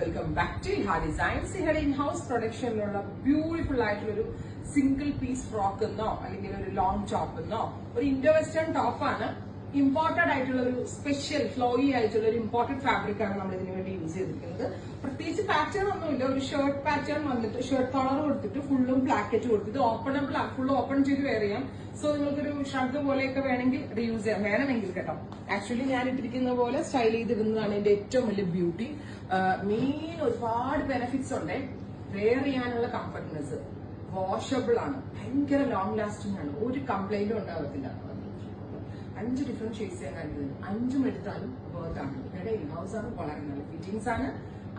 Welcome back to Iha Designs. ഇഹയുടെ in house പ്രൊഡക്ഷനിലുള്ള beautiful ആയിട്ടുള്ള ഒരു സിംഗിൾ പീസ് ഫ്രോക്ക് എന്നോ അല്ലെങ്കിൽ ഒരു ലോങ് ടോപ്പ് എന്നോ ഒരു ഇൻഡോ വെസ്റ്റേൺ ടോപ്പാണ്. ഇമ്പോർട്ടഡ് ആയിട്ടുള്ള ഒരു സ്പെഷ്യൽ ഫ്ലോയി ആയിട്ടുള്ള ഒരു ഇമ്പോർട്ടഡ് ഫാബ്രിക് ആണ് നമ്മൾ ഇതിനു വേണ്ടി യൂസ് ചെയ്തിരിക്കുന്നത്. പ്രത്യേകിച്ച് പാറ്റേൺ ഒന്നുമില്ല, ഒരു ഷർട്ട് പാറ്റേൺ വന്നിട്ട് ഷർട്ട് കോളർ കൊടുത്തിട്ട് ഫുള്ളും ബ്ലാക്കറ്റ് കൊടുത്തിട്ട് ഓപ്പണബിൾ ഫുൾ ഓപ്പൺ ചെയ്ത് വെയർ ചെയ്യാം. സോ നിങ്ങൾക്കൊരു ഷർട്ട് പോലെയൊക്കെ വേണമെങ്കിൽ റീയൂസ് ചെയ്യാം, വേണമെങ്കിൽ കേട്ടോ. ആക്ച്വലി ഞാൻ ഇട്ടിരിക്കുന്ന പോലെ സ്റ്റൈൽ ചെയ്തിരുന്നതാണ് എന്റെ ഏറ്റവും വലിയ ബ്യൂട്ടി. മെയിൻ ഒരുപാട് ബെനിഫിറ്റ്സ് ഉണ്ട്. വെയർ ചെയ്യാനുള്ള കംഫർട്ട്നെസ്, വാഷബിൾ ആണ്, ഭയങ്കര ലോങ് ലാസ്റ്റിംഗ് ആണ്, ഒരു കംപ്ലൈന്റും ഉണ്ടാകത്തില്ല. 5 ഡിഫറെന്റ് ഷെയ്ഡ്സ് ഞാൻ കണ്ടിരുന്നു, 5ഉം എടുത്താലും വേർത്താണ്. ഇവിടെ ഇൻഹൗസ് ആണ്, വളരെ നല്ല ഫിറ്റിംഗ്സ് ആണ്.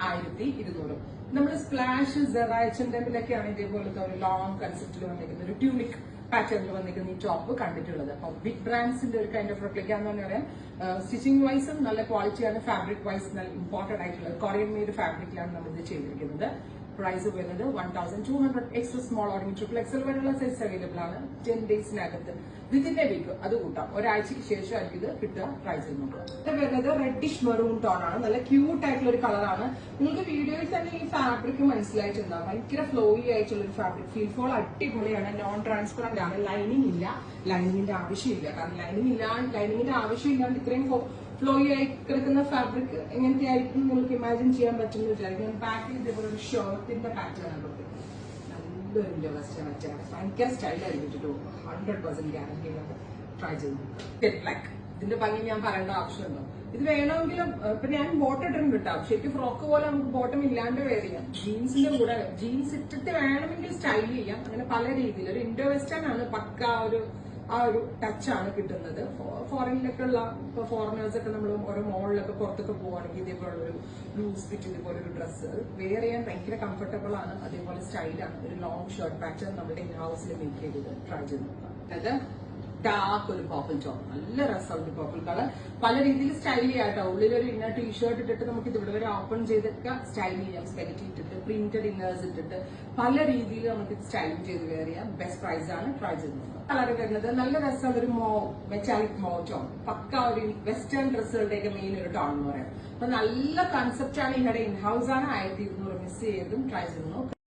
1200. നമ്മൾ സ്പ്ലാഷ് സെറാച്ചിന്റെയൊക്കെയാണ് ഇതേപോലത്തെ ഒരു ലോങ് കൺസെപ്റ്റിൽ വന്നിരിക്കുന്ന ഒരു ട്യൂണിക് പാറ്റേണിൽ വന്നിരിക്കുന്ന ഈ ടോപ്പ് കണ്ടിട്ടുള്ളത്. അപ്പൊ ബിഗ് ബ്രാൻഡ്സിന്റെ ഒരു കൈൻഡ് ഓഫ് റെപ്ലിക്ക എന്ന് പറയാം. സ്റ്റിച്ചിങ് വൈസും നല്ല ക്വാളിറ്റിയാണ്, ഫാബ്രിക് വൈസ് നല്ല ഇമ്പോർട്ടന്റ് ആയിട്ടുള്ള കൊറിയൻ മെയ്ഡ് ഫാബ്രിക്കിലാണ് നമ്മൾ ഇത് ചെയ്തിരിക്കുന്നത്. പ്രൈസ് വരുന്നത് 1200. എക്സ്ട്രാ സ്മോൾ ഓർഡിംഗ് ട്രിപ്പിൾ എക്സൽ വരെയുള്ള സൈസ് അവൈലബിൾ ആണ്. 10 ഡേയ്സിനകത്ത് വിതിന്റെ വീക്ക് അത് കൂട്ടാം, ഒരാഴ്ചക്ക് ശേഷമായിരിക്കും ഇത് കിട്ടുക. പ്രൈസ് നോക്കുക. ഇത് വരുന്നത് റെഡിഷ് മെറൂൺ ടോൺ ആണ്, നല്ല ക്യൂട്ട് ആയിട്ടുള്ള ഒരു കളറാണ്. നിങ്ങൾക്ക് വീഡിയോയിൽ തന്നെ ഈ ഫാബ്രിക് മനസ്സിലായിട്ടുണ്ടാവും, ഭയങ്കര ഫ്ലോയി ആയിട്ടുള്ള ഒരു ഫാബ്രിക്. ഫീൽ ഫോൾ അടിപൊളിയാണ്, നോൺ ട്രാൻസ്പെറന്റ് ആണ്, ലൈനിങ് ഇല്ല, ലൈനിങ്ങിന്റെ ആവശ്യമില്ല. കാരണം ലൈനിങ്ങിന്റെ ആവശ്യമില്ലാണ്ട് ഇത്രയും ഫ്ലോയി ആയി കിടക്കുന്ന ഫാബ്രിക് എങ്ങനത്തെ ആയിരിക്കും നിങ്ങൾക്ക് ഇമാജിൻ ചെയ്യാൻ പറ്റുമെന്ന് വിചാരിക്കും. ബാക്കിൽ ഇതേപോലെ ഒരു ഷർട്ടിന്റെ പാറ്റേൺ ആണ്, നല്ലൊരു ഇൻഡോ വെസ്റ്റേൺ അറ്റാണ്, ഭയങ്കര സ്റ്റൈലായിരിക്കും. 100% ഗ്യാരണ്ടി ട്രൈ ചെയ്തു. ഇതിന്റെ ഭംഗി ഞാൻ പറയേണ്ട ആവശ്യമുണ്ടോ? ഇത് വേണമെങ്കിലും ഇപ്പൊ ഞാൻ ബോട്ടം ഇട്ടിട്ടുണ്ട് കേട്ടോ. ശരിക്കും ഫ്രോക്ക് പോലെ നമുക്ക് ബോട്ടം ഇല്ലാണ്ട് വെയർ ചെയ്യാം. ജീൻസിന്റെ കൂടെ ജീൻസ് ഇട്ടിട്ട് വേണമെങ്കിൽ സ്റ്റൈൽ ചെയ്യാം. അങ്ങനെ പല രീതിയിൽ ഒരു ഇൻഡോ വെസ്റ്റേൺ ആണ്, പക്ക ആ ഒരു ടച്ചാണ് കിട്ടുന്നത്. ഫോറിനിലൊക്കെ ഉള്ള ഇപ്പൊ ഫോറിനേഴ്സ് ഒക്കെ നമ്മൾ ഓരോ മോളിലൊക്കെ പുറത്തൊക്കെ പോവുകയാണെങ്കിൽ ഇതേപോലുള്ള ഒരു ലൂസ് ഫിറ്റ് ഇതേപോലെ ഒരു ഡ്രസ്സ് വെയർ ചെയ്യാൻ ഭയങ്കര കംഫർട്ടബിൾ ആണ്, അതേപോലെ സ്റ്റൈലാണ്. ഒരു ലോങ് ഷർട്ട് പാറ്റേൺ നമ്മുടെ ഇൻ ഹൗസിൽ മേക്ക് ചെയ്തത് ട്രൈ ചെയ്ത് നോക്കാം. അതായത് ഡാർക്ക് ഒരു പർപ്പിൾ ടോൺ, നല്ല രസമുണ്ട് പർപ്പിൾ കളർ. പല രീതിയിൽ സ്റ്റൈൽ ചെയ്യാട്ടോ. ഉള്ളിലൊരു ഇന്നർ ടീഷർട്ട് ഇട്ടിട്ട് നമുക്ക് ഇത് ഇവിടെ വരെ ഓപ്പൺ ചെയ്തൊക്കെ സ്റ്റൈൽ ചെയ്യാം. സ്പെഗറ്റി ഇട്ടിട്ട് പ്രിന്റഡ് ഇന്നേഴ്സ് ഇട്ടിട്ട് പല രീതിയിൽ നമുക്ക് സ്റ്റൈലിംഗ് ചെയ്ത് വെയർ ചെയ്യാം. ബെസ്റ്റ് പ്രൈസ് ആണ്, ട്രൈ ചെയ്ത് നോക്കാം. കളർ വരുന്നത് നല്ല രസമുള്ള ഒരു മെറ്റാലിക് ടോൺ, പക്ക ഒരു വെസ്റ്റേൺ ഡ്രസ്സുകളുടെയൊക്കെ മെയിൻ ഒരു ടോൺ എന്ന് പറയാം. അപ്പൊ നല്ല കൺസെപ്റ്റ് ആണ്. ഇവിടെ ഇൻഹൗസ് ആണ്. 1200 മിസ് ചെയ്തതും ട്രൈ ചെയ്ത് നോക്കാം.